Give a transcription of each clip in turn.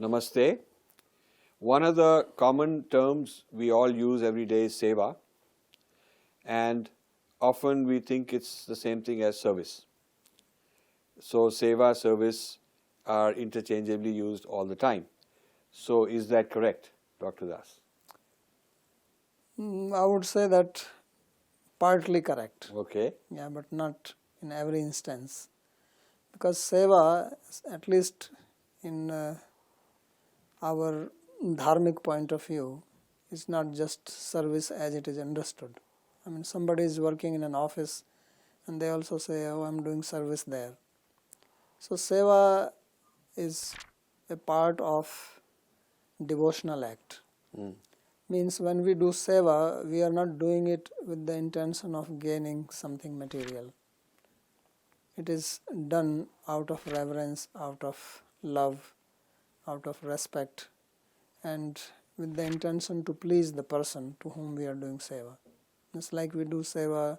Namaste. One of the common terms we all use every day is seva, and often we think it's the same thing as service. So, seva, service are interchangeably used all the time. So, is that correct, Dr. Das? I would say that partly correct. Okay. Yeah, but not in every instance. Because seva, at least in our dharmic point of view, is not just service as it is understood. I mean, somebody is working in an office and they also say, oh, I'm doing service there. So, seva is a part of devotional act. Means when we do seva, we are not doing it with the intention of gaining something material. It is done out of reverence, out of love, out of respect, and with the intention to please the person to whom we are doing seva. It's like we do seva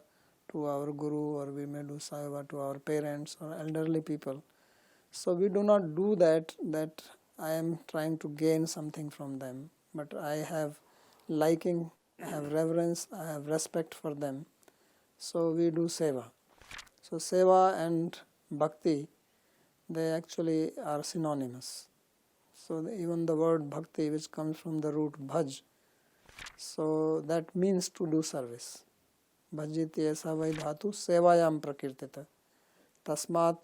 to our guru, or we may do seva to our parents or elderly people. So we do not do that I am trying to gain something from them, but I have liking, I have reverence, I have respect for them. So we do seva. So seva and bhakti, they actually are synonymous. So even the word bhakti, which comes from the root bhaj, so that means to do service. Bhajiti esa vai dhatu sevayam prakirtita. Tasmat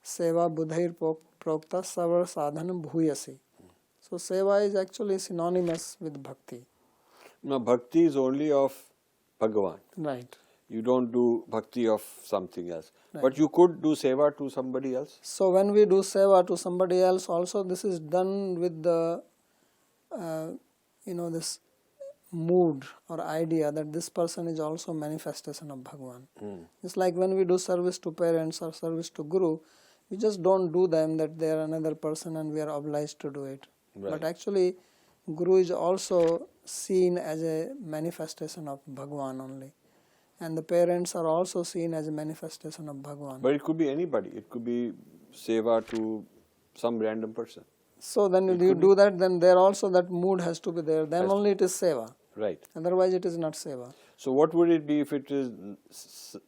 seva buddhair prokta savar sadhanam bhuyasi. So seva is actually synonymous with bhakti. Now, bhakti is only of Bhagavan. Right. You don't do bhakti of something else. Right. But you could do seva to somebody else? So when we do seva to somebody else, also this is done with the, this mood or idea that this person is also manifestation of Bhagavan. It's like when we do service to parents or service to Guru, we just don't do them that they are another person and we are obliged to do it. Right. But actually, Guru is also seen as a manifestation of Bhagavan only. And the parents are also seen as a manifestation of Bhagavan. But it could be anybody. It could be seva to some random person. So then you do that, then there also that mood has to be there. Then only it is seva. Right. Otherwise it is not seva. So what would it be if it is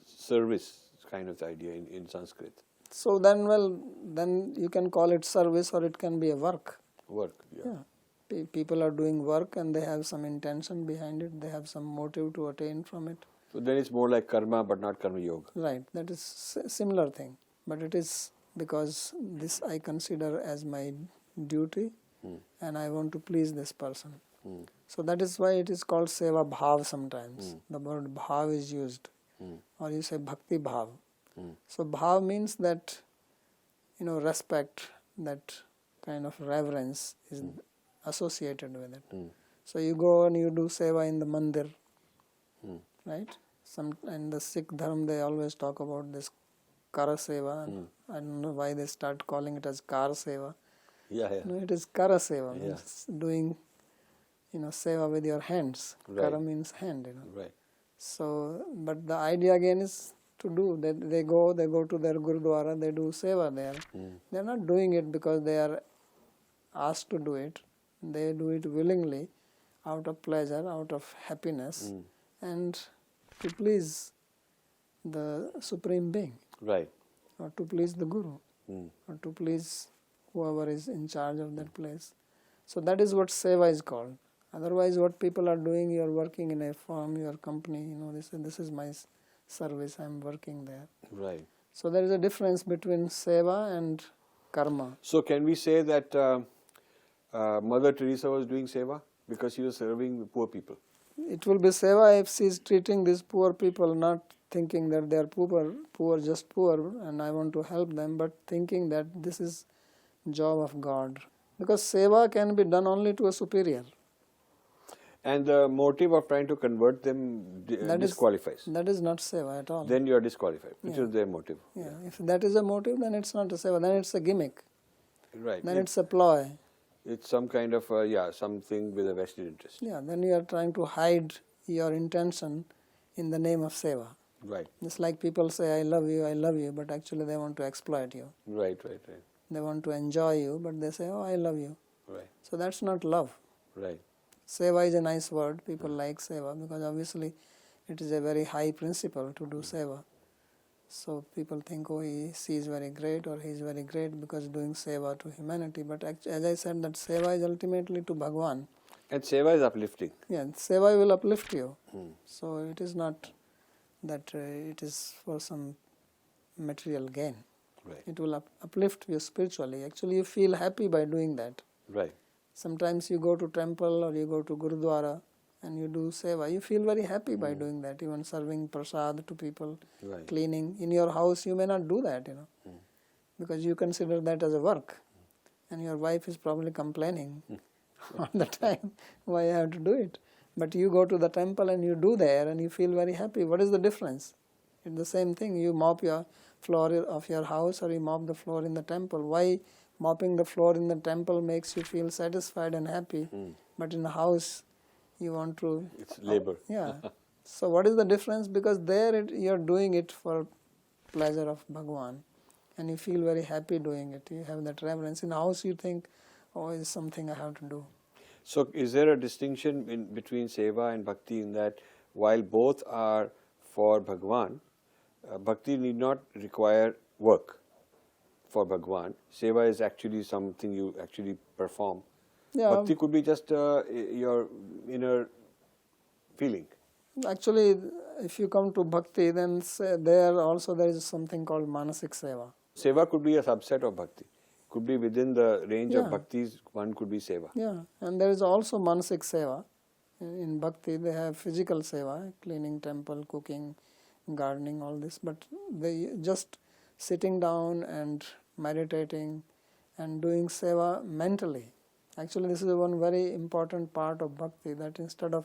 service kind of idea in Sanskrit? So then you can call it service, or it can be a work. Work, yeah. People are doing work and they have some intention behind it. They have some motive to attain from it. So then it's more like karma, but not karma yoga. Right. That is a similar thing. But it is because this I consider as my duty and I want to please this person. So that is why it is called seva bhav sometimes. The word bhav is used. Or you say bhakti bhav. So bhav means that, respect, that kind of reverence is associated with it. So you go and you do seva in the mandir, right? In the Sikh dharma they always talk about this kara seva. I don't know why they start calling it as kar seva. Yeah. No, it is kara seva, Yeah. means doing, seva with your hands. Right. Kara means hand, Right. So, but the idea again is to do that. They go to their gurudwara, they do seva there. They are not doing it because they are asked to do it. They do it willingly, out of pleasure, out of happiness, and to please the Supreme Being. Right. Or to please the Guru, or to please whoever is in charge of that place. So that is what seva is called. Otherwise, what people are doing, you are working in a firm, your company, this is my service, I am working there. Right. So there is a difference between seva and karma. So can we say that Mother Teresa was doing seva because she was serving the poor people? It will be seva if she is treating these poor people, not thinking that they are poor, just poor, and I want to help them, but thinking that this is job of God. Because seva can be done only to a superior. And the motive of trying to convert them disqualifies. That is not seva at all. Then you are disqualified, which is their motive. Yeah, if that is a motive, then it's not a seva, then it's a gimmick. Right. Then it's a ploy. It's some kind of, something with a vested interest. Yeah, then you are trying to hide your intention in the name of seva. Right. It's like people say, I love you, but actually they want to exploit you. Right. They want to enjoy you, but they say, oh, I love you. Right. So that's not love. Right. Seva is a nice word. People like seva because obviously it is a very high principle to do seva. So people think, oh, she is very great or he is very great because doing seva to humanity. But as I said, that seva is ultimately to Bhagwan. And seva is uplifting. Yeah, seva will uplift you. So it is not that it is for some material gain. Right. It will uplift you spiritually. Actually, you feel happy by doing that. Right. Sometimes you go to temple or you go to Gurudwara and you do seva. You feel very happy by doing that. Even serving prasad to people, Right. cleaning. In your house, you may not do that, because you consider that as a work. And your wife is probably complaining all the time, why I have to do it. But you go to the temple and you do there and you feel very happy. What is the difference? It's the same thing. You mop your floor of your house or you mop the floor in the temple. Why mopping the floor in the temple makes you feel satisfied and happy, but in the house you want to... It's labor. Yeah. So what is the difference? Because there you are doing it for pleasure of Bhagwan and you feel very happy doing it. You have that reverence. In the house you think, oh, it's something I have to do. So is there a distinction between seva and bhakti in that while both are for Bhagwan, bhakti need not require work for Bhagwan. Seva is actually something you actually perform. Yeah. Bhakti could be just your inner feeling. Actually, if you come to bhakti, then there is something called manasik seva. Seva could be a subset of bhakti. Could be within the range of Yeah. bhaktis, one could be seva. Yeah, and there is also manasik seva. In bhakti, they have physical seva, cleaning temple, cooking, gardening, all this. But they just sitting down and meditating and doing seva mentally. Actually, this is one very important part of bhakti, that instead of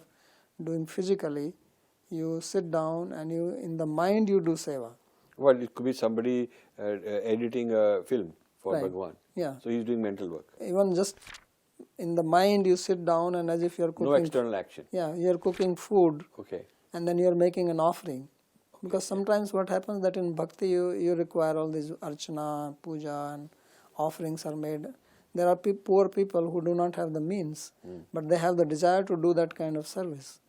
doing physically, you sit down and you in the mind you do seva. Well, it could be somebody editing a film for Right. Bhagwan. Yeah. So he's doing mental work. Even just in the mind you sit down and as if you're cooking. No external action. Yeah, you're cooking food Okay. and then you're making an offering. Because sometimes what happens that in bhakti you require all these archana, puja and offerings are made. There are poor people who do not have the means, but they have the desire to do that kind of service.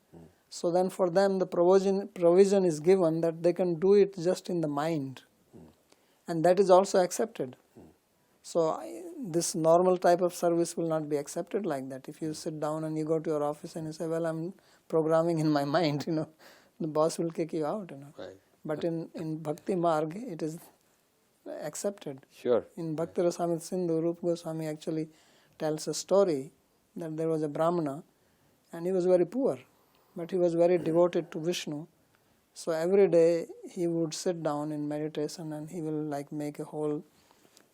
So then for them the provision is given that they can do it just in the mind. And that is also accepted. So this normal type of service will not be accepted like that. If you sit down and you go to your office and you say, well, I'm programming in my mind, the boss will kick you out. Right. But in Bhakti Marg, it is accepted. Sure. In Bhakti Rasamrita Sindhu, Rupa Goswami actually tells a story that there was a Brahmana and he was very poor, but he was very devoted to Vishnu. So every day he would sit down in meditation and he will make a whole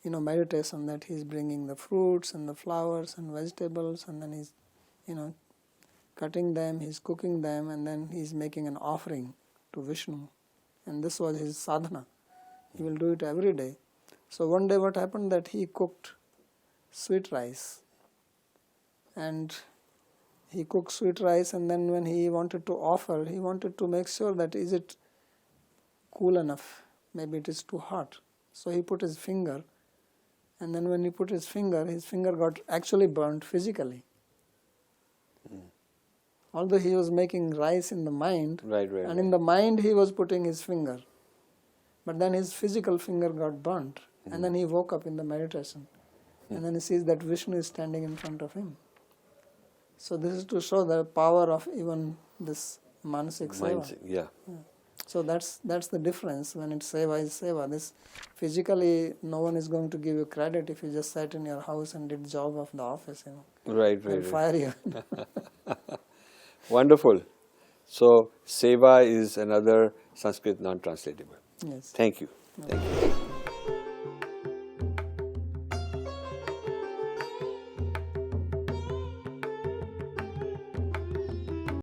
meditation that he's bringing the fruits and the flowers and vegetables and then he's cutting them, he's cooking them and then he's making an offering to Vishnu. And this was his sadhana. He will do it every day. So one day what happened that he cooked sweet rice. And he cooked sweet rice and then when he wanted to offer, he wanted to make sure that is it cool enough? Maybe it is too hot. So he put his finger and then when he put his finger got actually burnt physically. Although he was making rice in the mind, Right. and in the mind he was putting his finger. But then his physical finger got burnt, and then he woke up in the meditation. And then he sees that Vishnu is standing in front of him. So this is to show the power of even this manasik seva. Mindset. Yeah. So that's the difference when it's seva is seva. This physically no one is going to give you credit if you just sat in your house and did job of the office, Right. They'll fire you. Wonderful. So, seva is another Sanskrit non-translatable. Yes. Thank you. Thank you.